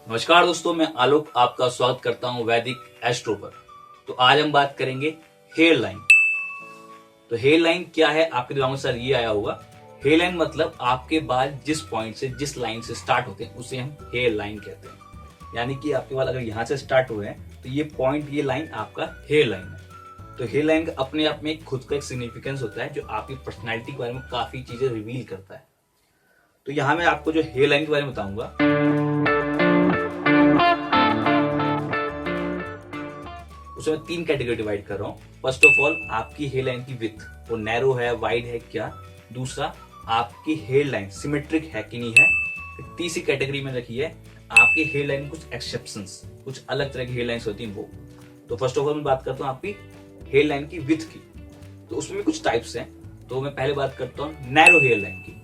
नमस्कार दोस्तों, मैं आलोक आपका स्वागत करता हूं वैदिक एस्ट्रो पर। तो आज हम बात करेंगे हेयर लाइन। तो हेयर लाइन क्या है, आपके दिमाग में सर ये आया होगा। हेयर लाइन मतलब आपके बाल जिस पॉइंट से, जिस लाइन से स्टार्ट होते हैं उसे हम हेयर लाइन कहते हैं। यानी कि आपके बाल अगर यहाँ से स्टार्ट हुए हैं तो ये पॉइंट, ये लाइन आपका हेयर लाइन है। तो हेयर लाइन का अपने आप में खुद का एक सिग्निफिकेंस होता है जो आपकी पर्सनैलिटी के बारे में काफी चीजें रिवील करता है। तो यहाँ मैं आपको जो हेयर लाइन के बारे में बताऊंगा, उसमें 3 कैटेगरी डिवाइड कर रहा हूँ। फर्स्ट ऑफ ऑल, आपकी हेयर लाइन की विड्थ, वो नैरो है, वाइड है क्या। दूसरा, आपकी हेयर लाइन सिमेट्रिक है कि नहीं है। फिर तीसरी कैटेगरी में रखी है आपकी हेयर लाइन कुछ एक्सेप्शंस, कुछ अलग तरह की हेयर लाइंस होती हैं वो। तो फर्स्ट ऑफ ऑल मैं बात करता हूँ आपकी हेयर लाइन की विड्थ की। तो उसमें भी कुछ टाइप्स हैं। तो मैं पहले बात करता हूँ नैरो हेयर लाइन की।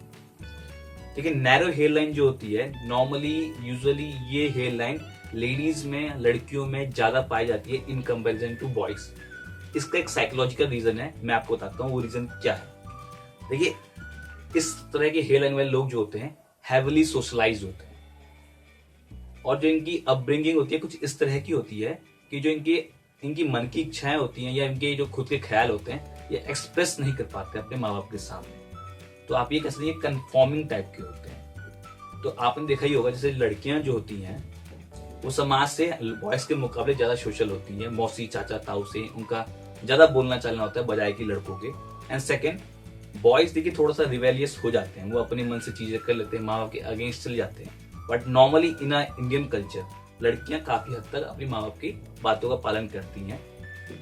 देखिए, नैरो हेयर लाइन जो होती है, नॉर्मली यूजुअली ये हेयर लाइन लेडीज में, लड़कियों में ज्यादा पाई जाती है इन कंपैरिजन टू बॉयज। इसका एक साइकोलॉजिकल रीजन है, मैं आपको बताता हूँ वो रीजन क्या है। देखिए, इस तरह के हेयर लाइन वाले लोग जो होते हैं हैविली सोशलाइज्ड होते हैं, और जो इनकी अपब्रिंगिंग होती है कुछ इस तरह की होती है कि जो इनकी मन की इच्छाएं होती हैं या इनके जो खुद के ख्याल होते हैं ये एक्सप्रेस नहीं कर पाते अपने माँ बाप के सामने। तो आप ये कह सकते हैं कन्फॉर्मिंग टाइप के होते हैं। तो आपने देखा ही होगा, जैसे लड़कियां जो होती हैं वो समाज से बॉयज के मुकाबले ज्यादा सोशल होती हैं। मौसी, चाचा, ताऊ से उनका ज्यादा बोलना चलना होता है बजाय कि लड़कों के। एंड सेकंड, बॉयज देखिए थोड़ा सा रिवेलियस हो जाते हैं, वो अपने मन से चीजें कर लेते हैं, माँ बाप के अगेंस्ट चले जाते हैं। But normally in Indian culture लड़कियां काफी हद तक अपनी माँ बाप की बातों का पालन करती हैं।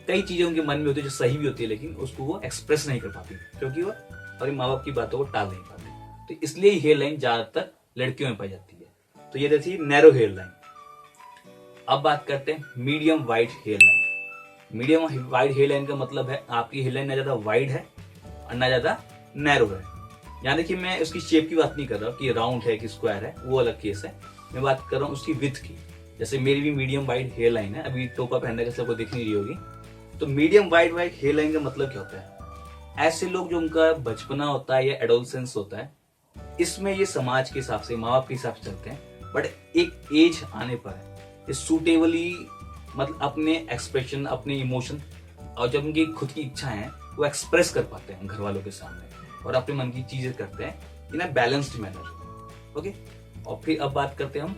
कई चीजें उनके मन में होती है जो सही भी होती है, लेकिन उसको वो एक्सप्रेस नहीं कर पाती क्योंकि वो अपने माँ बाप की बातों को टाल नहीं पाते। तो इसलिए हेयर लाइन ज्यादातर लड़कियों में पाई जाती है। तो ये रहती है नैरो हेयर लाइन। अब बात करते हैं medium wide hair line. Medium wide hair line का मतलब है आपकी हेयर लाइन ना ज्यादा वाइड है और ना ज्यादा नैरो है। यानी कि मैं उसकी शेप की बात नहीं कर रहा हूँ कि राउंड है कि स्क्वायर है, वो अलग केस है। मैं बात कर रहा हूँ उसकी विड्थ की। जैसे मेरी भी मीडियम वाइड हेयर लाइन है, अभी टोपा पहनने का सबको दिख नहीं रही होगी। तो मीडियम वाइड हेयर लाइन का मतलब क्या होता है? ऐसे लोग जो उनका बचपना होता है या एडोलसेंस होता है, इसमें ये समाज के हिसाब से, माँ बाप के हिसाब से चलते हैं। बट एक एज आने पर ये सूटेबली, मतलब अपने एक्सप्रेशन, अपने इमोशन और जब उनकी खुद की इच्छा है वो एक्सप्रेस कर पाते हैं घर वालों के सामने और अपने मन की चीजें करते हैं इन अ बैलेंस्ड मैनर। ओके। और फिर अब बात करते हैं हम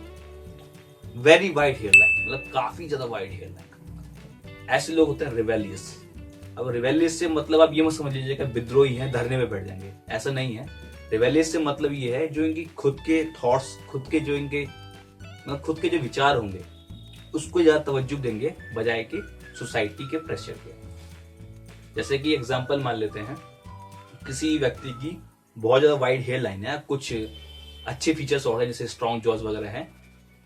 वेरी वाइड हेयर लाइन, मतलब काफी ज्यादा वाइड हेयर लाइन। ऐसे लोग होते हैं रिवेलियस। अब रिवेलियस से मतलब आप ये मत समझ लीजिएगा विद्रोही हैं, धरने में बैठ जाएंगे, ऐसा नहीं है। रिवेलियस से मतलब ये है जो इनकी खुद के थॉट्स, खुद के जो इनके मतलब खुद के जो विचार होंगे उसको ज्यादा तवज्जो देंगे बजाय कि सोसाइटी के प्रेशर के। जैसे कि एग्जांपल मान लेते हैं, किसी व्यक्ति की बहुत ज्यादा वाइड हेयर लाइन है, कुछ अच्छे फीचर्स और है जैसे स्ट्रॉन्ग जॉज वगैरह है।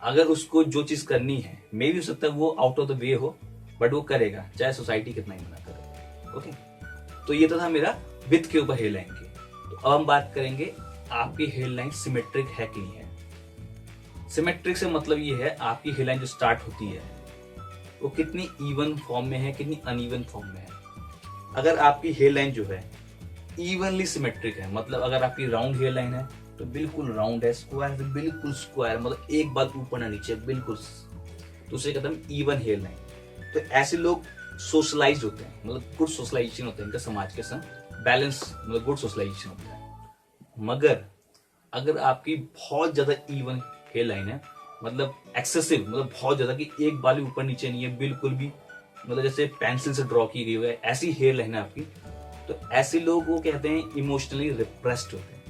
अगर उसको जो चीज करनी है, मे भी हो सकता है वो आउट ऑफ द वे हो, बट वो करेगा चाहे सोसाइटी कितना ही मना करे। ओके। तो ये तो था मेरा विड्थ के ऊपर हेयर लाइन की। तो अब हम बात करेंगे आपकी हेयर लाइन सिमेट्रिक है कि नहीं है। सिमेट्रिक से मतलब ये है आपकी हेयर लाइन जो स्टार्ट होती है वो कितनी इवन फॉर्म में है, कितनी अनइवन फॉर्म में है। अगर आपकी हेयर लाइन जो है इवनली सिमेट्रिक है, मतलब अगर आपकी राउंड हेयर लाइन है तो बिल्कुल राउंड है, स्क्वायर है बिल्कुल स्क्वायर, मतलब एक बाल ऊपर ना नीचे बिल्कुल, तो उसे कहते हैं इवन हेयर लाइन। तो ऐसे लोग सोशलाइज होते हैं, मतलब गुड सोशलाइजेशन होता है इनका समाज के संग, बैलेंस, मतलब गुड सोशलाइजेशन होता है। मगर अगर आपकी बहुत ज्यादा इवन हेयर लाइन है, मतलब एक्सेसिव, मतलब बहुत ज्यादा कि एक बाल ऊपर नीचे नहीं है बिल्कुल भी, मतलब जैसे पेंसिल से ड्रॉ की गई है ऐसी हेयर लाइन है आपकी, तो ऐसे लोग वो कहते हैं इमोशनली रिप्रेस्ड होते हैं।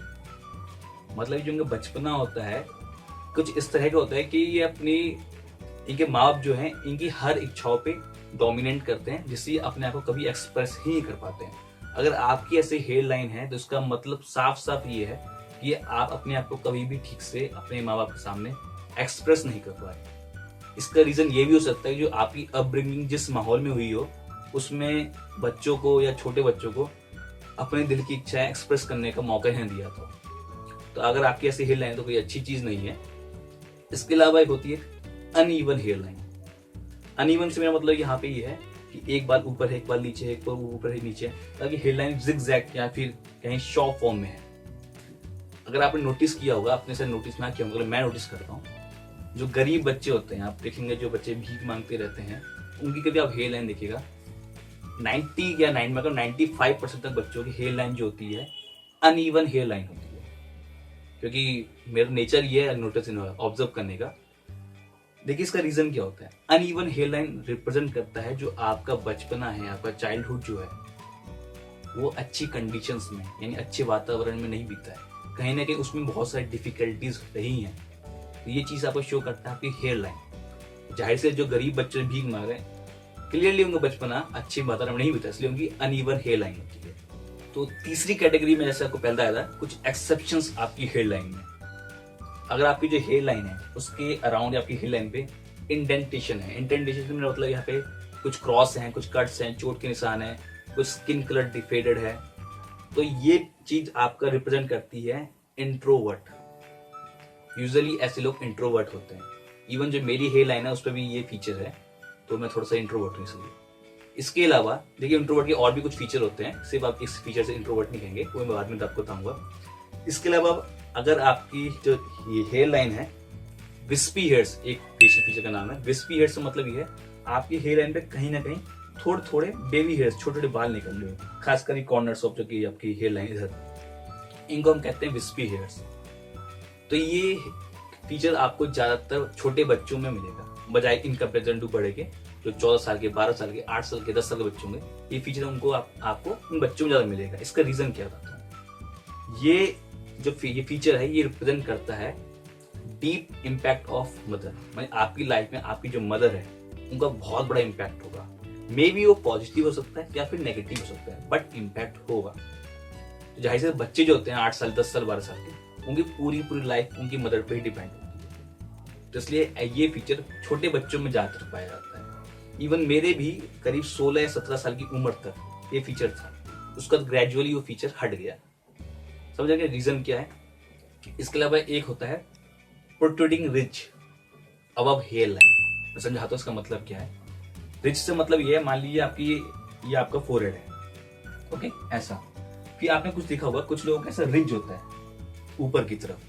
मतलब जो इनका बचपना होता है कुछ इस तरह का होता है कि ये अपनी, इनके माँ बाप जो हैं इनकी हर इच्छाओं पे डोमिनेट करते हैं, जिससे ये अपने आप को कभी एक्सप्रेस ही नहीं कर पाते हैं। अगर आपकी ऐसी हेयर लाइन है तो इसका मतलब साफ साफ ये है कि आप अपने आप को कभी भी ठीक से अपने माँ बाप के सामने एक्सप्रेस नहीं कर पाए। इसका रीजन ये भी हो सकता है कि जो आपकी अपब्रिंगिंग जिस माहौल में हुई हो उसमें बच्चों को या छोटे बच्चों को अपने दिल की इच्छाएं एक्सप्रेस करने का मौका ही नहीं दिया था। तो अगर आपकी ऐसी हेयर लाइन तो कोई अच्छी चीज नहीं है। इसके अलावा एक होती है अनइवन हेयर लाइन। अनइवन से मेरा मतलब यहाँ पे ये है कि एक बाल ऊपर है, एक बाल नीचे है, एक बाल ऊपर है नीचे है, ताकि हेयर लाइन जिगजैग या फिर कहीं शॉर्ट फॉर्म में है। अगर आपने नोटिस किया होगा, अपने से नोटिस ना किया होगा, मैं नोटिस करता हूँ, जो गरीब बच्चे होते हैं, आप देखेंगे जो बच्चे भीख मांगते रहते हैं, उनकी कभी आप हेयर लाइन देखिएगा, 90 या 95% तक बच्चों की हेयर लाइन जो होती है अनइवन हेयर लाइन होती है। क्योंकि मेरा नेचर ये है नोटिस ऑब्जर्व करने का। देखिए इसका रीजन क्या होता है। अनइवन हेयर लाइन रिप्रेजेंट करता है जो आपका बचपना है, आपका चाइल्डहुड जो है वो अच्छी कंडीशंस में यानी अच्छे वातावरण में नहीं बीता है, कहीं ना कहीं उसमें बहुत सारी डिफिकल्टीज रही हैं। तो ये चीज आपको शो करता है आपकी हेयर लाइन। जाहिर से जो गरीब बच्चे भीख मांग रहे हैं, क्लियरली उनका बचपना अच्छे वातावरण में नहीं बीता, इसलिए उनकी अनइवन हेयर लाइन होती है। तो तीसरी कैटेगरी में जैसे आपको पहले बताया था, कुछ एक्सेप्शंस आपकी हेयर लाइन में। अगर आपकी जो हेयर लाइन है उसके अराउंड आपकी हेयर लाइन पे इंडेंटेशन है, इंडेंटेशन में मतलब यहाँ पे कुछ क्रॉस हैं, कुछ कट्स हैं, चोट के निशान है, कुछ स्किन कलर डिफेडेड है, तो ये चीज आपका रिप्रेजेंट करती है इंट्रोवर्ट। यूजुअली ऐसे लोग इंट्रोवर्ट होते हैं। इवन जो मेरी हेयर लाइन है उस पर भी ये फीचर है, तो मैं थोड़ा सा इंट्रोवर्ट हूँ इसलिए। इसके अलावा देखिए इंट्रोवर्ट के और भी कुछ फीचर होते हैं, सिर्फ आप इस फीचर से इंट्रोवर्ट नहीं कहेंगे, वो मैं बाद में आपको बताऊंगा। इसके अलावा अगर आपकी जो ये हेयर लाइन है विस्पी हेयर्स, एक फेशियल फीचर का नाम है विस्पी हेयर्स, मतलब ये है आपकी हेयर लाइन पे कहीं ना कहीं थोड़े थोड़े बेबी हेयर्स, छोटे छोटे बाल निकल रहे हो, खासकर कॉर्नर्स ऑफ जो की आपकी हेयर लाइन इधर, इनको हम कहते हैं विस्पी हेयर्स। तो ये फीचर आपको ज्यादातर छोटे बच्चों में मिलेगा, बजाय इन कंपेरिजन टू बड़े के जो 14 साल के, 12 साल के, 8 साल के, 10 साल के बच्चों में ये फीचर उनको आपको उन बच्चों में ज्यादा मिलेगा। इसका रीजन क्या था, ये जो ये फीचर है ये रिप्रेजेंट करता है डीप इम्पैक्ट ऑफ मदर। मतलब आपकी लाइफ में आपकी जो मदर है उनका बहुत बड़ा इम्पैक्ट होगा। मे बी वो पॉजिटिव हो सकता है या फिर नेगेटिव हो सकता है, बट इम्पैक्ट होगा। तो जाहिर से बच्चे जो होते हैं 8 साल, 10 साल, 12 साल के, उनकी पूरी लाइफ उनकी मदर पे ही डिपेंड होती है। तो इसलिए ये फीचर छोटे बच्चों में ज्यादातर पाया जाता है। इवन मेरे भी करीब 16 या 17 साल की उम्र तक ये फीचर था, उसका ग्रेजुअली वो फीचर हट गया। समझ गए रीजन क्या है। इसके अलावा एक होता है protruding ridge above hair line. मैं समझाता हूँ इसका मतलब क्या है। रिज से मतलब ये है, मान लीजिए आपकी ये आपका फोरहेड है, ओके, ऐसा। फिर आपने कुछ देखा होगा कुछ लोगों का ऐसा रिज होता है ऊपर की तरफ।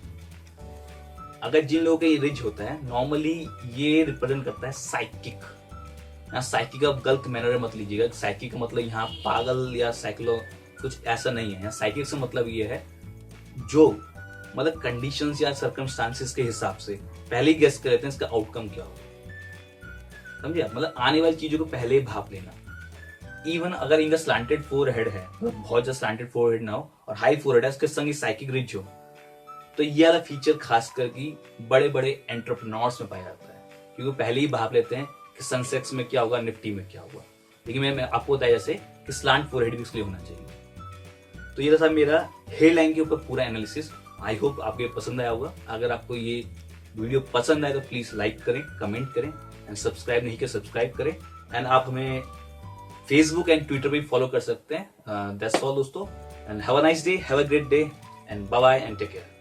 अगर जिन लोगों का ये रिज होता है, नॉर्मली ये रिप्रेजेंट करता है साइकिक। यहाँ साइकिक का गलत मैनर मत लीजिएगा। साइकिक का मतलब यहाँ पागल या साइक्लो कुछ ऐसा नहीं है। यहाँ साइकिक से मतलब ये है जो मतलब कंडीशंस या सर्कमस्टांसेस के हिसाब से पहले ही गेस कर लेते हैं इसका आउटकम क्या हो। समझिए, मतलब आने वाली चीजों को पहले ही भाप लेना। इवन अगर इनका स्लैंटेड फोरहेड है, बहुत ज्यादा स्लैंटेड फोरहेड ना हो और हाई फोरहेड है, उसके संग साइकिक रिज हो, तो ये वाला फीचर खासकर की बड़े बड़े एंटरप्रेन्योर्स में पाया जाता है, क्योंकि पहले ही भाप लेते हैं कि सेंसेक्स में क्या होगा, निफ्टी में क्या होगा। लेकिन मैं आपको बताया जैसे कि स्लैंट फोरहेड भी इसलिए होना चाहिए। तो ये था मेरा हेयर लाइन के ऊपर पूरा एनालिसिस। आई होप आपको पसंद आया होगा। अगर आपको ये वीडियो पसंद आए तो प्लीज लाइक करें, कमेंट करें एंड सब्सक्राइब नहीं किया सब्सक्राइब करें। एंड आप हमें फेसबुक एंड ट्विटर पे फॉलो कर सकते हैं। दैट्स ऑल दोस्तों, and have a nice day, have a great day and bye bye and take care.